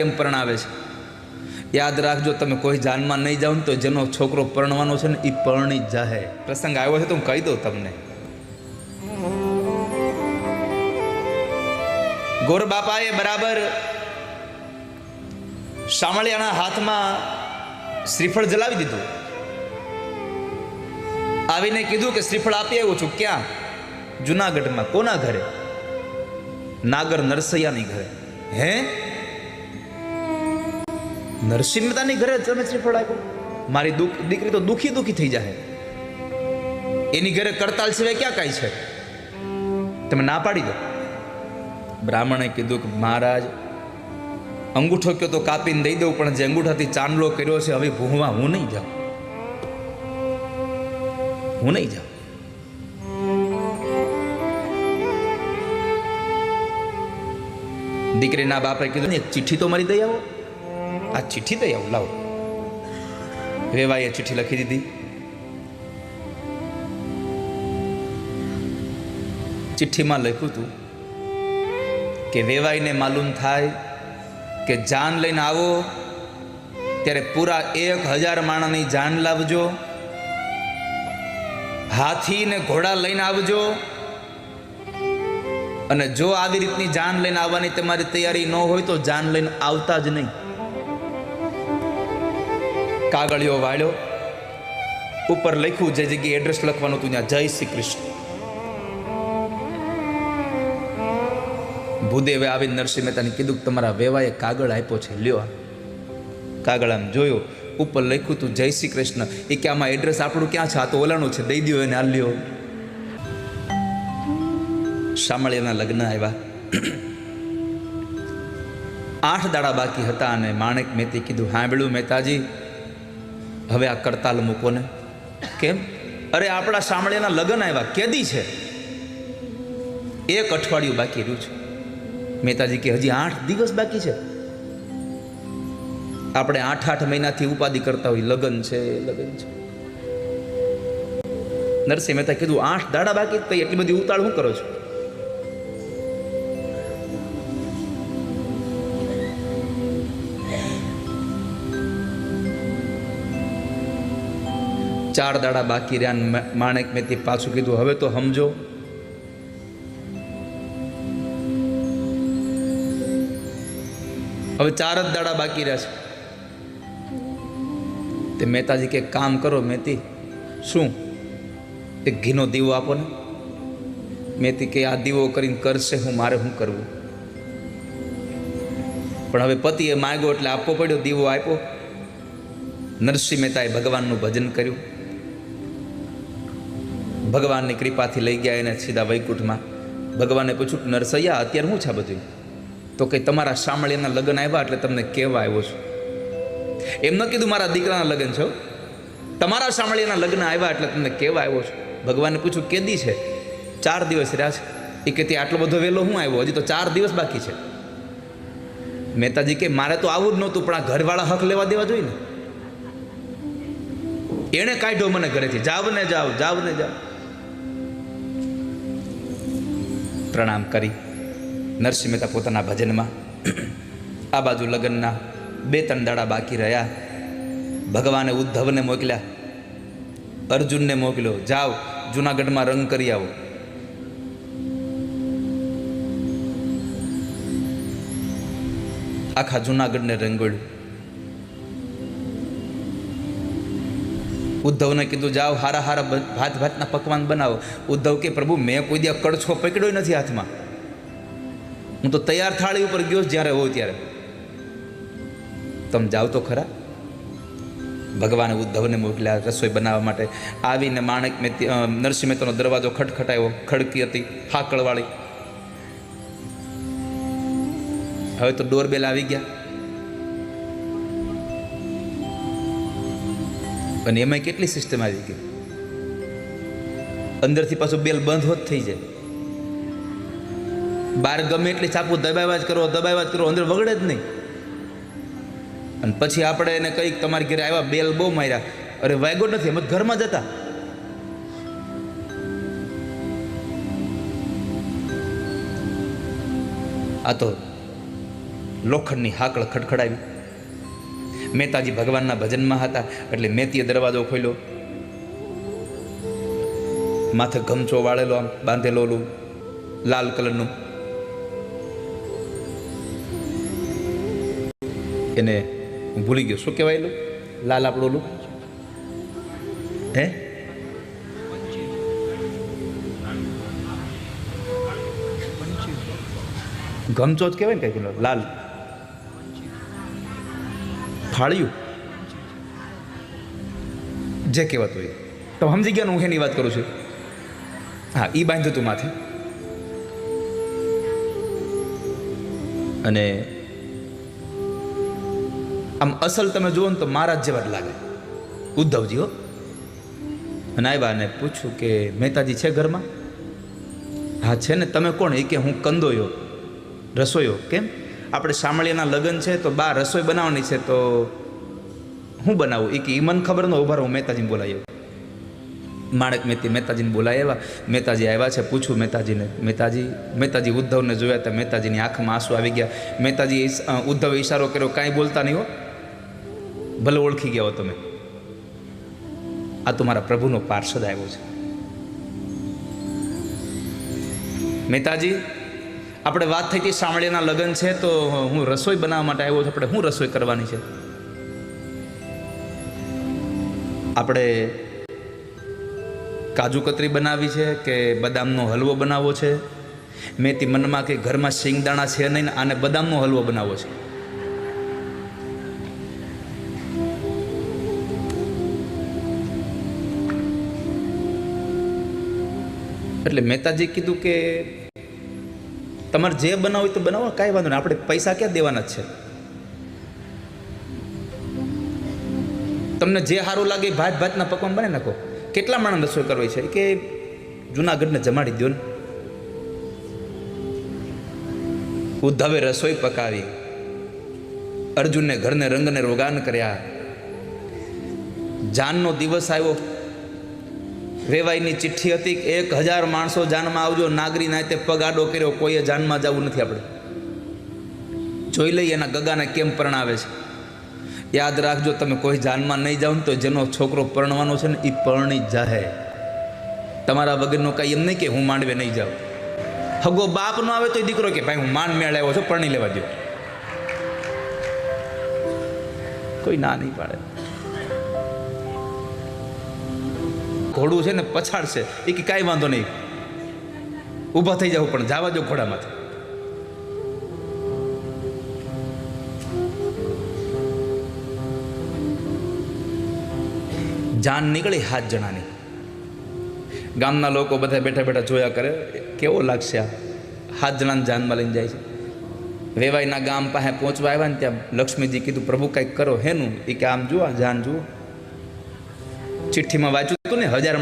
એમ પરણાવે છે. યાદ રાખજો, તમે કોઈ જાનમાં નહીં જાઓ ને તો જેનો છોકરો પરણવાનો છે ને એ પરણી જ જાહે. પ્રસંગ આવ્યો છે તો હું કહી દઉં તમને. ગોર બાપાએ બરાબર શામળિયાના હાથમાં શ્રીફળ જલાવી દીધું. આવીને કીધું કે શ્રીફળ આપી આવ્યો છું. ક્યાં? જુનાગઢમાં. કોના ઘરે? નાગર નરસૈયાની ઘરે. હે? નરસિંહ મહેતાની ઘરે તમે શ્રીફળ આપ્યું? મારી દીકરી તો દુખી દુખી થઈ જાય. એની ઘરે કરતાલ સિવાય ક્યાં કાંઈ છે? તમે ના પાડી દો. બ્રાહ્મણે કીધું કે મહારાજ, અંગૂઠો કયો તો કાપીને દઈ દઉં, પણ જે અંગૂઠાથી ચાંદલો કર્યો છે હવે ભૂંવા હું નહીં જાઉં. હું નહીં જાઉં. દીકરીના બાપે કીધું એક ચિઠ્ઠી તો મારી દઈ આવો. આ ચિઠ્ઠી દઈ આવો, લાવો. વેવાઈએ ચિઠ્ઠી લખી દીધી. ચિઠ્ઠીમાં લખ્યું હતું કે વેવાઈને માલુમ થાય કે જાન લઈને આવો ત્યારે પૂરા 1000 માણસની જાન લાવજો. હાથી ને ઘોડા લઈને આવજો. અને જો આવી રીતની જાન લઈને આવવાની તમારી તૈયારી ન હોય તો જાન લઈને આવતા જ નહીં. કાગળિયો વાળ્યો, ઉપર લખ્યું જે જગ્યાએ એડ્રેસ લખવાનું હતું ત્યાં જય શ્રી કૃષ્ણ. ભૂદેવે આવીને નરસિંહ મહેતાને કીધું કે તમારા વેવાએ કાગળ આપ્યો છે, લ્યો. કાગળ આમ જોયો, ઉપર લખ્યું હતું જય શ્રી કૃષ્ણ. એ કે આમાં એડ્રેસ આપણું ક્યાં છે? આ તો ઓલાનું છે, દઈ દો એને, આ લ્યો. શામળિયાના લગ્ન આવ્યા. 8 દાડા બાકી હતા અને માણેક મહેતે કીધું, સાંભળ્યું મહેતાજી, હવે આ કરતાલ મૂકો ને. કેમ? અરે આપણા શામળિયાના લગ્ન આવ્યા, કેદી છે? 1 અઠવાડિયું બાકી રહ્યું છે. મહેતાજી કે હજી 8 દિવસ બાકી છે. આપણે 8 મહિનાથી ઉપાધિ કરતા હોય, લગ્ન છે, લગ્ન છે. નરસિંહ મહેતા કીધું 8 દાડા બાકી, તો એટલી બધી ઉતાળ શું કરો છો? ચાર દાડા બાકી રહ્યા. માણેક મહેતે પાછું કીધું, હવે તો સમજો. હવે 4 જ દાડા બાકી રહ્યા છે. તે મહેતાજી કે કામ કરો મહેતી. શું? એક ઘીનો દીવો આપો ને. મહેતી કે આ દીવો કરીને કરશે હું, મારે શું કરવું? પણ હવે પતિએ માગ્યો એટલે આપવો પડ્યો. દીવો આપ્યો. નરસિંહ મહેતાએ ભગવાનનું ભજન કર્યું. ભગવાનની કૃપાથી લઈ ગયા એને સીધા વૈકુંઠમાં. ભગવાને પૂછ્યું, નરસૈયા અત્યારે શું છે બધું? તો કે તમારા શામળિયાના લગ્ન આવ્યા એટલે તમને કહેવા આવ્યો છું. એમ ન કીધું મારા દીકરાના લગ્ન છે, તમારા શામળિયાના લગ્ન આવ્યા એટલે તમને કહેવા આવ્યો છું. ભગવાને પૂછ્યું કેદી છે? 4 દિવસ રહ્યા છે. એ કે આટલો બધો વહેલો હું આવ્યો? હજી તો 4 દિવસ બાકી છે. મહેતાજી કે મારે તો આવું જ નહોતું, પણ આ ઘરવાળા હક લેવા દેવા જોઈએ ને. એણે કાઢ્યો મને ઘરેથી. જાવ ને જાવ, જાવ ને જાવ. પ્રણામ કરી નરસિંહ મહેતા પોતાના ભજનમાં. આ બાજુ લગ્નના 2-3 દાડા બાકી રહ્યા. ભગવાને ઉદ્ધવને મોકલ્યા, અર્જુનને મોકલ્યો, જાઓ જુનાગઢમાં રંગ કરી આવો. આખા જુનાગઢને રંગોળ્યું. ઉદ્ધવને કીધું જાઓ હારા હારા ભાતના પકવાન બનાવો. ઉદ્ધવ કે પ્રભુ મેં કોઈ દી કડછો પકડ્યો નથી હાથમાં. હું તો તૈયાર થાળી ઉપર ગયો જ્યારે હોય ત્યારે. તમે જાઓ તો ખરા. ભગવાને ઉદ્ધવને મોકલ્યા રસોઈ બનાવવા માટે. આવીને માણેક મહેતે નરસિંહ મહેતાનો દરવાજો ખટખટાયો. ખડકી હતી હાકળવાળી. હવે તો ડોરબેલ આવી ગયા. અને એમાં કેટલી સિસ્ટમ આવી ગઈ. અંદરથી પાછું બેલ બંધ હોત થઈ જાય. બહાર ગમે એટલી ચાપુ દબાવ્યા જ કરો, અંદર વગડે જ નહીં. અને પછી આપણે એને કંઈક તમારી ઘરે આવ્યા, બેલ બહુ માર્યા, અરે વાગ્યો નથી, એમ જ ઘરમાં જતા. આ તો લોખંડની હાકળ ખડખડાવી. મહેતાજી ભગવાનના ભજનમાં હતા એટલે મહેતીએ દરવાજો ખોલ્યો. માથે ગમચો વાળેલો, આમ બાંધેલો, ઓલું લાલ કલરનું. એને હું ભૂલી ગયો શું કહેવાયેલું, લાલ આપણું ઓલું હે ગમચો જ કહેવાય ને કઈ લાલ ફાળ્યું જે કહેવાતું હોય તો સમજી ગયા. હું એની વાત કરું છું. હા, એ બાંધ્યું હતું માથે. અને આમ અસલ તમે જુઓ ને તો મહારાજ જેવા જ લાગે, ઉદ્ધવજી હો. અને આવ્યા અને પૂછ્યું કે મહેતાજી છે ઘરમાં? હા છે ને. તમે કોણ? એ કે હું કંદોયો, રસોઈયો. કેમ? આપણે શામળિયાના લગ્ન છે તો બા રસોઈ બનાવવાની છે, તો હું બનાવું? એ કે એ મને ખબર ન. ઉભા રહું, મહેતાજીને બોલાવી આવ્યો. માણેક મહેતાજીને બોલાવી આવ્યા. મહેતાજી આવ્યા છે. પૂછ્યું મહેતાજી ઉદ્ધવને જોયા હતા. મહેતાજીની આંખમાં આંસુ આવી ગયા. મહેતાજી ઉદ્ધવે ઈશારો કર્યો, કાંઈ બોલતા નહીં હો, ભલે ઓળખી ગયા હો તમે. આ તો મારા પ્રભુનો પાર્ષદ આવ્યો છે. મહેતાજી, આપણે વાત થઈ હતી શામળિયાના લગ્ન છે તો હું રસોઈ બનાવવા માટે આવ્યો છું. આપણે શું રસોઈ કરવાની છે? આપણે કાજુ કતરી બનાવી છે કે બદામનો હલવો બનાવવો છે? મેં તે મનમાં કે ઘરમાં શિંગદાણા છે નહીં ને આને બદામનો હલવો બનાવવો છે. એટલે મહેતાજી કીધું કે તમારે જે બનાવો તો બનાવો, કાંઈ વાંધો નહીં, આપણે પૈસા ક્યાં દેવાના જ છે. તમને જે સારું લાગે ભાતના પકવાન બને નાખો. કેટલા માણસ રસોઈ કરવી છે? કે જુનાગઢને જમાડી દો ને. ઉદ્ધવે રસોઈ પકાવી, અર્જુનને ઘરને રંગને રોગાન કર્યા. જાનનો દિવસ આવ્યો. વેવાઈની ચિઠ્ઠી હતી, 1000 માણસો જાનમાં આવજો. નાગરી નાતે પગ આડો કર્યો, કોઈએ જાનમાં જવું નથી. આપણે જોઈ લઈએ એના ગગાને કેમ પરણાવે છે. યાદ રાખજો, તમે કોઈ જાનમાં નહીં જાઓ ને તો જેનો છોકરો પરણવાનો છે ને એ પરણી જાહે. તમારા વગરનો કાંઈ એમ નહીં કે હું માંડવે નહીં જાઉં. હગો બાપ નો આવે તો દીકરો કે ભાઈ હું માંડ મેળ આવ્યો છું, પરણી લેવા દો. કોઈ ના નહીં પાડે. ઘોડું છે ને પછાડશે, એ કે કાંઈ વાંધો નહીં, ઊભા થઈ જાવ, પણ જવા દો ઘોડામાંથી. જાન નીકળી 7 જણાની. ગામના લોકો બધા બેઠા બેઠા જોયા કરે, કેવો લાગશે આ 7 જણાને જાનમાં લઈને જાય છે. વેવાઈના ગામ પાસે પહોંચવા આવ્યા ને ત્યાં લક્ષ્મીજી કીધું પ્રભુ કંઈક કરો. હેનું? એ કે આમ જુઓ, જાન જુઓ. ચિઠ્ઠીમાં વાંચ્યું હતું ને 1000